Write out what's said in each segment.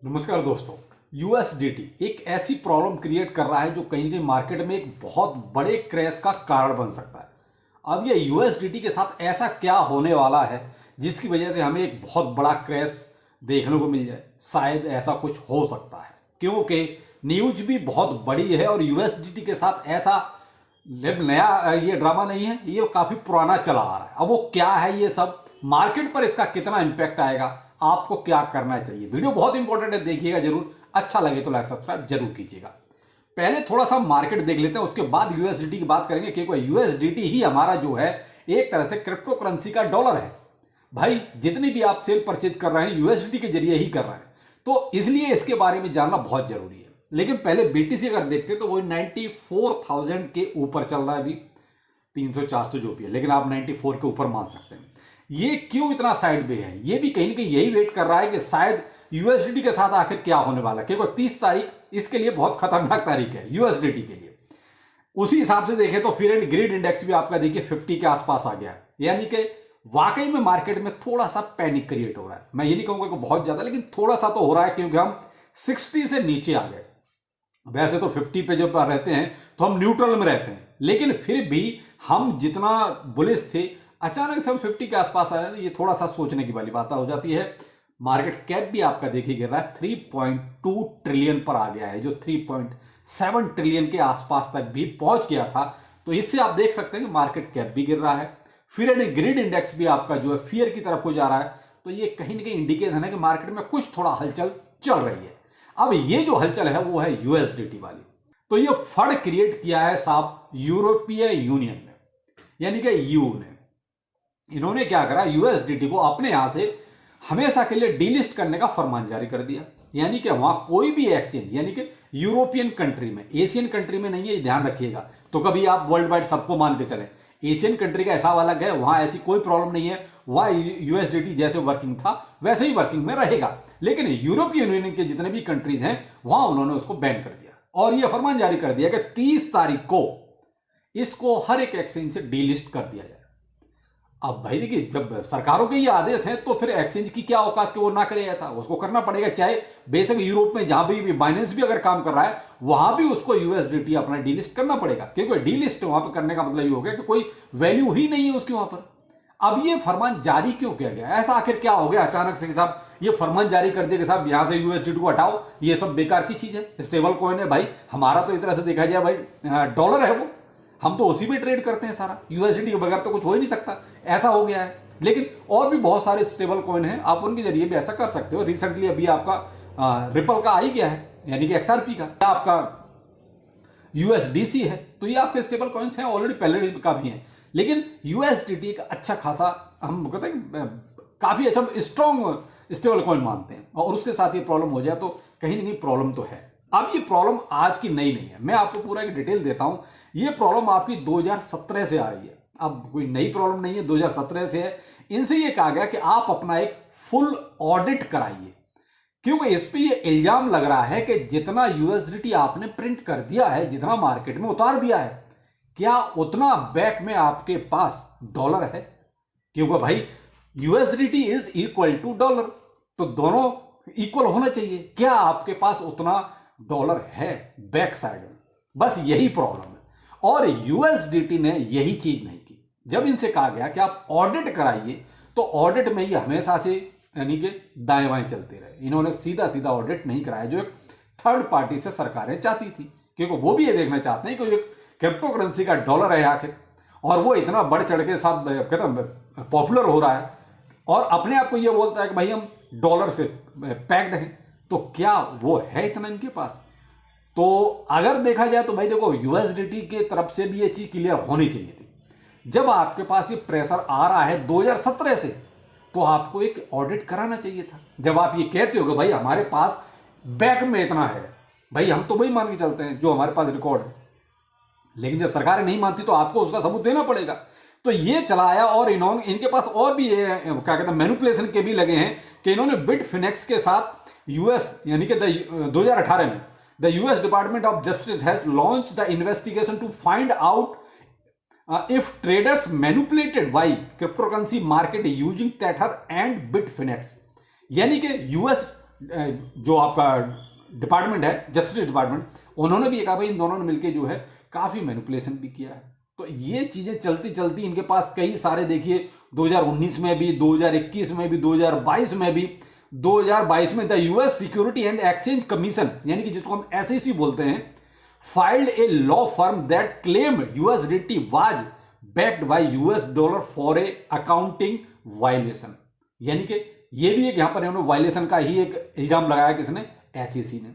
नमस्कार दोस्तों। यूएसडीटी एक ऐसी प्रॉब्लम क्रिएट कर रहा है जो कहीं ना कहीं मार्केट में एक बहुत बड़े क्रैश का कारण बन सकता है। अब ये यूएसडीटी के साथ ऐसा क्या होने वाला है जिसकी वजह से हमें एक बहुत बड़ा क्रैश देखने को मिल जाए। शायद ऐसा कुछ हो सकता है क्योंकि न्यूज भी बहुत बड़ी है और यूएसडीटी के साथ ऐसा नया ये ड्रामा नहीं है, ये काफी पुराना चला आ रहा है। अब वो क्या है, ये सब मार्केट पर इसका कितना इंपैक्ट आएगा, आपको क्या करना चाहिए। वीडियो बहुत इंपॉर्टेंट है, देखिएगा जरूर। अच्छा लगे तो लाइक सब्सक्राइब जरूर कीजिएगा। पहले थोड़ा सा मार्केट देख लेते हैं, उसके बाद यूएसडीटी की बात करेंगे क्योंकि यूएसडीटी ही हमारा जो है एक तरह से क्रिप्टो करेंसी का डॉलर है। भाई जितनी भी आप सेल परचेज कर रहे हैं यूएसडीटी के जरिए ही कर रहे हैं, तो इसलिए इसके बारे में जानना बहुत जरूरी है। लेकिन पहले बीटीसी अगर देखते हैं तो वो 94,000 के ऊपर चल रहा है अभी, 300-400 जो भी है, लेकिन आप 94 के ऊपर मान सकते हैं। ये क्यों इतना साइड में है, ये भी कहीं ना कहीं यही वेट कर रहा है कि शायद यूएसडीटी के साथ आखिर क्या होने वाला है, क्योंकि 30 तारीख इसके लिए बहुत खतरनाक तारीख है यूएसडीटी के लिए। उसी हिसाब से देखें तो फिर एंड ग्रीड इंडेक्स भी आपका देखिए 50 के आसपास आ गया है, यानी कि वाकई में मार्केट में थोड़ा सा पैनिक क्रिएट हो रहा है। मैं ये नहीं कहूंगा कि बहुत ज्यादा, लेकिन थोड़ा सा तो हो रहा है क्योंकि हम 60 से नीचे आ गए। वैसे तो 50 पे जब रहते हैं तो हम न्यूट्रल में रहते हैं, लेकिन फिर भी हम जितना बुलिश थे, अचानक से हम 50 के आसपास आए तो ये थोड़ा सा सोचने की वाली बात हो जाती है। मार्केट कैप भी आपका देखिए गिर रहा है, 3.2 ट्रिलियन पर आ गया है, जो 3.7 ट्रिलियन के आसपास तक भी पहुंच गया था। तो इससे आप देख सकते हैं कि मार्केट कैप भी गिर रहा है। फिर एंड ग्रिड इंडेक्स भी आपका जो है फियर की तरफ को जा रहा है, तो ये कहीं ना कहीं इंडिकेशन है कि मार्केट में कुछ थोड़ा हलचल चल रही है। अब ये जो हलचल है वो है यूएसडीटी वाली। तो ये फंड क्रिएट किया है साहब यूरोपीय यूनियन ने, यानी कि यू ने। इन्होंने क्या करा, यूएसडीटी को अपने यहां से हमेशा के लिए डीलिस्ट करने का फरमान जारी कर दिया। यानी कि वहां कोई भी एक्सचेंज, यानी कि यूरोपियन कंट्री में, एशियन कंट्री में नहीं है, ध्यान रखिएगा। तो कभी आप वर्ल्ड वाइड सबको मान के चले, एशियन कंट्री का हिसाब अलग है, वहां ऐसी कोई प्रॉब्लम नहीं है, वहां यूएसडीटी जैसे वर्किंग था वैसे ही वर्किंग में रहेगा। लेकिन यूरोपियन यूनियन के जितने भी कंट्रीज हैं वहां उन्होंने उसको बैन कर दिया और यह फरमान जारी कर दिया कि 30 तारीख को इसको हर एक एक्सचेंज से डीलिस्ट कर दिया जाए। अब भाई देखिए, जब सरकारों के ये आदेश हैं तो फिर एक्सचेंज की क्या औकात कि वो ना करे, ऐसा उसको करना पड़ेगा। चाहे बेशक यूरोप में जहां भी बाइनेंस भी अगर काम कर रहा है वहां भी उसको यूएसडीटी अपना डीलिस्ट करना पड़ेगा, क्योंकि डीलिस्ट वहां पर करने का मतलब ये हो गया कि कोई वैल्यू ही नहीं है उसकी वहां पर। अब ये फरमान जारी क्यों किया गया, ऐसा आखिर क्या हो गया अचानक से कि साहब ये फरमान जारी कर दिया कि साहब यहां से यूएसडीटी को हटाओ, ये सब बेकार की चीज है, स्टेबल कॉइन है। भाई हमारा तो एक तरह से देखा जाए भाई डॉलर है वो, हम तो उसी में ट्रेड करते हैं सारा, यूएसडीटी के बगैर तो कुछ हो ही नहीं सकता, ऐसा हो गया है। लेकिन और भी बहुत सारे स्टेबल कॉइन हैं, आप उनके जरिए भी ऐसा कर सकते हो। रिसेंटली अभी आपका रिपल का आ ही गया है, यानी कि एक्सआरपी का, आपका यूएसडीसी है, तो ये आपके स्टेबल कॉइन्स हैं, ऑलरेडी पहले का भी हैं। लेकिन यूएसडीटी एक अच्छा खासा, हम कहते हैं काफी अच्छा स्ट्रॉन्ग स्टेबल कॉइन मानते हैं, और उसके साथ ये प्रॉब्लम हो जाए तो कहीं ना कहीं प्रॉब्लम तो है। अब ये प्रॉब्लम आज की नई नहीं है, मैं आपको पूरा एक डिटेल देता हूं। ये प्रॉब्लम आपकी 2017 से आ रही है, अब कोई नई प्रॉब्लम नहीं है, 2017 से है। इनसे ये कहा गया कि आप अपना एक फुल ऑडिट कराइए, क्योंकि इस पे ये इल्जाम लग रहा है कि जितना यूएसडीटी आपने प्रिंट कर दिया है, जितना मार्केट में उतार दिया है, क्या उतना बैक में आपके पास डॉलर है? क्योंकि भाई USDT is equal to dollar, तो दोनों इक्वल होना चाहिए। क्या आपके पास उतना डॉलर है बैक साइड में? बस यही प्रॉब्लम है, और यूएसडीटी ने यही चीज नहीं की। जब इनसे कहा गया कि आप ऑडिट कराइए, तो ऑडिट में ये हमेशा से यानी कि दाएं बाएं चलते रहे। इन्होंने सीधा सीधा ऑडिट नहीं कराया, जो एक थर्ड पार्टी से सरकारें चाहती थी, क्योंकि वो भी ये देखना चाहते हैं कि क्रिप्टो करेंसी का डॉलर है आखिर, और वो इतना बढ़ चढ़ के सब कहते पॉपुलर हो रहा है, और अपने आप को ये बोलता है कि भाई हम डॉलर से पैक्ड हैं, तो क्या वो है इतना इनके पास? तो अगर देखा जाए तो भाई देखो, यूएसडीटी के तरफ से भी ये चीज क्लियर होनी चाहिए थी। जब आपके पास ये प्रेशर आ रहा है 2017 से, तो आपको एक ऑडिट कराना चाहिए था। जब आप ये कहते हो कि भाई हमारे पास बैक में इतना है, भाई हम तो वही मान के चलते हैं जो हमारे पास रिकॉर्ड है, लेकिन जब सरकारें नहीं मानती तो आपको उसका सबूत देना पड़ेगा। तो ये चलाया, और इनके पास और भी ये क्या कहते हैं मैनिपुलेशन के भी लगे हैं कि इन्होंने बिटफिनेक्स के साथ यूएस, यानी कि 2018 में the US department of justice has launch the investigation to find out if traders manipulated cryptocurrency market using Tether and Bitfinex, यानी कि यूएस जो आपका डिपार्टमेंट है, जस्टिस डिपार्टमेंट, उन्होंने भी कहा भाई इन दोनों ने मिलकर जो है काफ़ी मैनिपुलेशन भी किया है। तो ये चीज़ें चलती चलती इनके पास कई सारे, देखिए 2019 में भी, 2021 में भी, 2022 में भी, 2022 में the US security and exchange commission, यानी कि जिसको हम एसईसी बोलते हैं, filed a law firm that claimed USDT was backed by US dollar for a accounting violation. यानी कि ये भी एक यहां पर इन्होंने वायलेशन का ही एक इल्जाम लगाया, किसने? एसईसी ने।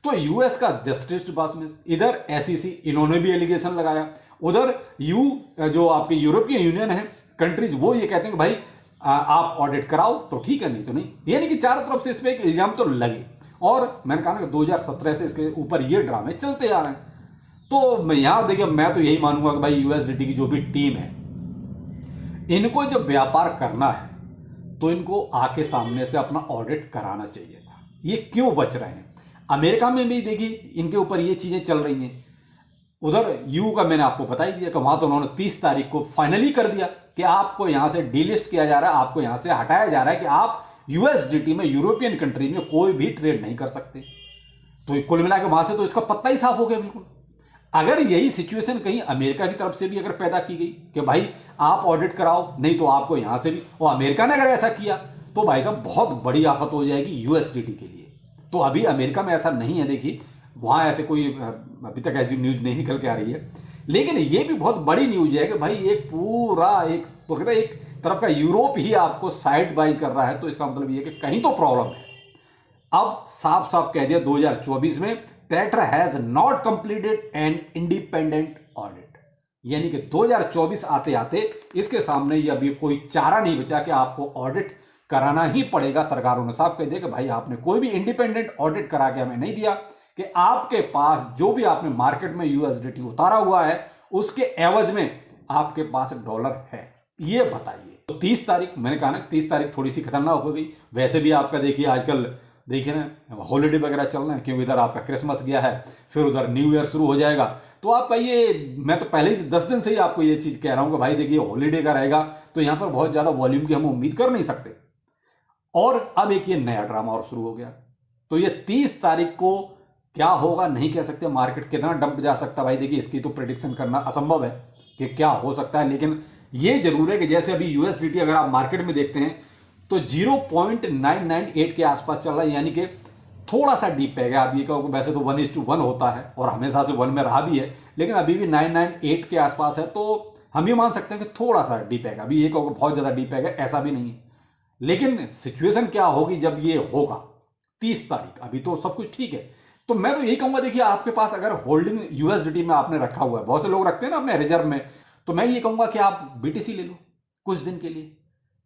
तो यूएस का जस्टिस डिपार्टमेंट, इधर एसईसी, इन्होंने भी एलिगेशन लगाया। उधर जो आपके यूरोपियन यूनियन है कंट्रीज, वो ये कहते हैं कि भाई आप ऑडिट कराओ तो ठीक है, नहीं तो नहीं। यानी कि चारों तरफ से इस पर एक इल्जाम तो लगे। और मैंने कहा ना कि 2017 से इसके ऊपर ये ड्रामे चलते आ रहे हैं। तो मैं यहां देखिए, मैं तो यही मानूंगा कि भाई यूएसडीटी की जो भी टीम है, इनको जब व्यापार करना है तो इनको आके सामने से अपना ऑडिट कराना चाहिए था। ये क्यों बच रहे हैं? अमेरिका में भी देखिए इनके ऊपर ये चीजें चल रही हैं। उधर यू का मैंने आपको बता ही दिया कि वहां तो उन्होंने 30 तारीख को फाइनली कर दिया कि आपको यहां से डीलिस्ट किया जा रहा है, आपको यहां से हटाया जा रहा है कि आप यूएसडीटी में, यूरोपियन कंट्री में कोई भी ट्रेड नहीं कर सकते। तो कुल मिला के वहां से तो इसका पत्ता ही साफ हो गया बिल्कुल। अगर यही सिचुएशन कहीं अमेरिका की तरफ से भी अगर पैदा की गई कि भाई आप ऑडिट कराओ, नहीं तो आपको यहां से भी, और अमेरिका ने अगर ऐसा किया तो भाई साहब बहुत बड़ी आफत हो जाएगी यूएसडीटी के लिए। तो अभी अमेरिका में ऐसा नहीं है, देखिए वहां ऐसे कोई अभी तक ऐसी न्यूज नहीं निकल के आ रही है। लेकिन ये भी बहुत बड़ी न्यूज है कि भाई एक पूरा एक तरफ का यूरोप ही आपको साइड बाई कर रहा है। तो इसका मतलब ये कि कहीं तो प्रॉब्लम है। अब साफ साफ कह दिया 2024 में, tetra has not completed an independent audit. यानी कि 2024 आते आते इसके सामने ये अभी कोई चारा नहीं बचा कि आपको ऑडिट कराना ही पड़ेगा। सरकारों ने साफ कह दिया कि भाई आपने कोई भी इंडिपेंडेंट ऑडिट करा के हमें नहीं दिया कि आपके पास जो भी आपने मार्केट में यूएसडीटी उतारा हुआ है उसके एवज में आपके पास डॉलर है, ये बताइए। तो 30 तारीख, मैंने कहा ना 30 तारीख थोड़ी सी खतरनाक हो गई। वैसे भी आपका देखिए आजकल देखिए ना हॉलीडे वगैरह चल रहे हैं, क्योंकि इधर आपका क्रिसमस गया है, फिर उधर न्यू ईयर शुरू हो जाएगा। तो आपका ये, मैं तो पहले ही 10 दिन से ही आपको ये चीज कह रहा हूं कि भाई देखिए हॉलीडे का रहेगा तो यहां पर बहुत ज्यादा वॉल्यूम की हम उम्मीद कर नहीं सकते। और अब एक ये नया ड्रामा और शुरू हो गया। तो ये 30 तारीख को क्या होगा नहीं कह सकते, मार्केट कितना डंप जा सकता है भाई देखिए इसकी तो प्रेडिक्शन करना असंभव है कि क्या हो सकता है। लेकिन ये जरूर है कि जैसे अभी यूएसडीटी अगर आप मार्केट में देखते हैं तो 0.998 के आसपास चल रहा है, यानी कि थोड़ा सा डीप है। आप ये कहो वैसे तो 1:1 होता है और हमेशा से 1 में रहा भी है, लेकिन अभी भी 998 के आसपास है। तो हम ये मान सकते हैं कि थोड़ा सा डीप है। अभी ये कहो बहुत ज्यादा डीप है, ऐसा भी नहीं है। लेकिन सिचुएशन क्या होगी जब ये होगा 30 तारीख, अभी तो सब कुछ ठीक है। तो मैं तो यही कहूंगा, देखिए आपके पास अगर होल्डिंग यूएसडीटी में आपने रखा हुआ है, बहुत से लोग रखते हैं ना अपने रिजर्व में, तो मैं ये कहूंगा कि आप बीटीसी ले लो कुछ दिन के लिए,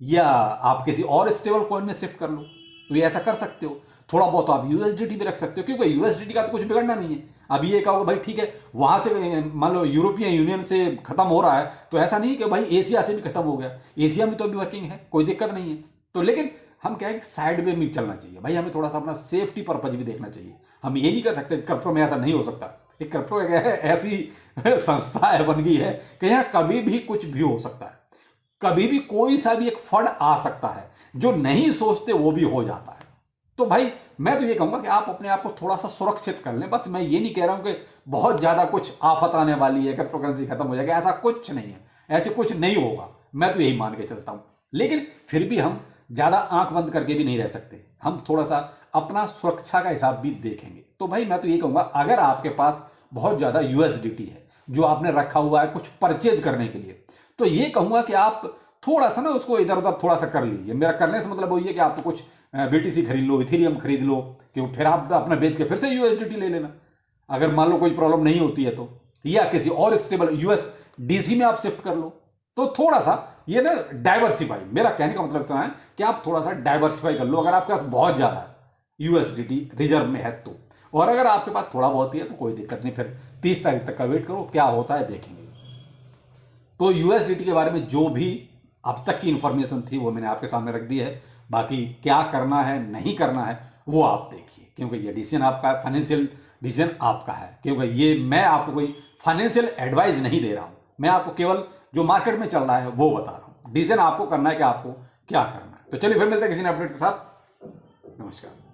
या आप किसी और स्टेबल कॉइन में शिफ्ट कर लो। तो ये ऐसा कर सकते हो। थोड़ा बहुत आप यूएसडीटी भी रख सकते हो, क्योंकि यूएसडीटी का तो कुछ बिगड़ना नहीं है। अभी ये कहोगे भाई ठीक है वहां से मान लो यूरोपियन यूनियन से खत्म हो रहा है, तो ऐसा नहीं कि भाई एशिया से भी खत्म हो गया, एशिया में तो अभी वर्किंग है, कोई दिक्कत नहीं है। तो लेकिन हम क्या है कि साइड में भी चलना चाहिए भाई, हमें थोड़ा सा अपना सेफ्टी पर्पज भी देखना चाहिए। हम ये नहीं कर सकते क्रिप्टो में ऐसा नहीं हो सकता। एक क्रिप्टो ऐसी संस्था है, बन गई है कि यहाँ कभी भी कुछ भी हो सकता है, कभी भी कोई सा भी एक फंड आ सकता है, जो नहीं सोचते वो भी हो जाता है। तो भाई मैं तो ये कहूंगा कि आप अपने आप को थोड़ा सा सुरक्षित कर लें। बस मैं ये नहीं कह रहा हूं कि बहुत ज्यादा कुछ आफत आने वाली है, क्रिप्टो करेंसी खत्म हो जाएगा, ऐसा कुछ नहीं है, ऐसे कुछ नहीं होगा। मैं तो यही मान के चलता हूं। लेकिन फिर भी हम ज्यादा आंख बंद करके भी नहीं रह सकते, हम थोड़ा सा अपना सुरक्षा का हिसाब भी देखेंगे। तो भाई मैं तो ये कहूंगा, अगर आपके पास बहुत ज्यादा यूएसडीटी है जो आपने रखा हुआ है कुछ परचेज करने के लिए, तो ये कहूंगा कि आप थोड़ा सा ना उसको इधर उधर थोड़ा सा कर लीजिए। मेरा करने से मतलब वही है कि आप तो कुछ बीटीसी खरीद लो, इथेरियम खरीद लो, क्यों फिर आप अपना बेच के फिर से यूएसडीटी ले लेना अगर मान लो कोई प्रॉब्लम नहीं होती है तो, या किसी और स्टेबल यूएसडीसी में आप शिफ्ट कर लो। तो थोड़ा सा ये ना डाइवर्सिफाई, मेरा कहने का मतलब इतना है कि आप थोड़ा सा डाइवर्सिफाई कर लो अगर आपके पास बहुत ज्यादा यूएसडीटी रिजर्व में है तो। और अगर आपके पास थोड़ा बहुत ही है तो कोई दिक्कत नहीं, फिर 30 तारीख तक का वेट करो, क्या होता है देखेंगे। तो यूएसडीटी के बारे में जो भी अब तक की इंफॉर्मेशन थी वो मैंने आपके सामने रख दी है। बाकी क्या करना है नहीं करना है वो आप देखिए, क्योंकि ये डिसीजन आपका है, फाइनेंशियल डिसीजन आपका है। क्योंकि ये मैं आपको कोई फाइनेंशियल एडवाइस नहीं दे रहा हूं, मैं आपको केवल जो मार्केट में चल रहा है वो बता रहा हूं। डिसीजन आपको करना है कि आपको क्या करना है। तो चलिए फिर मिलते हैं किसी नए अपडेट के साथ। नमस्कार।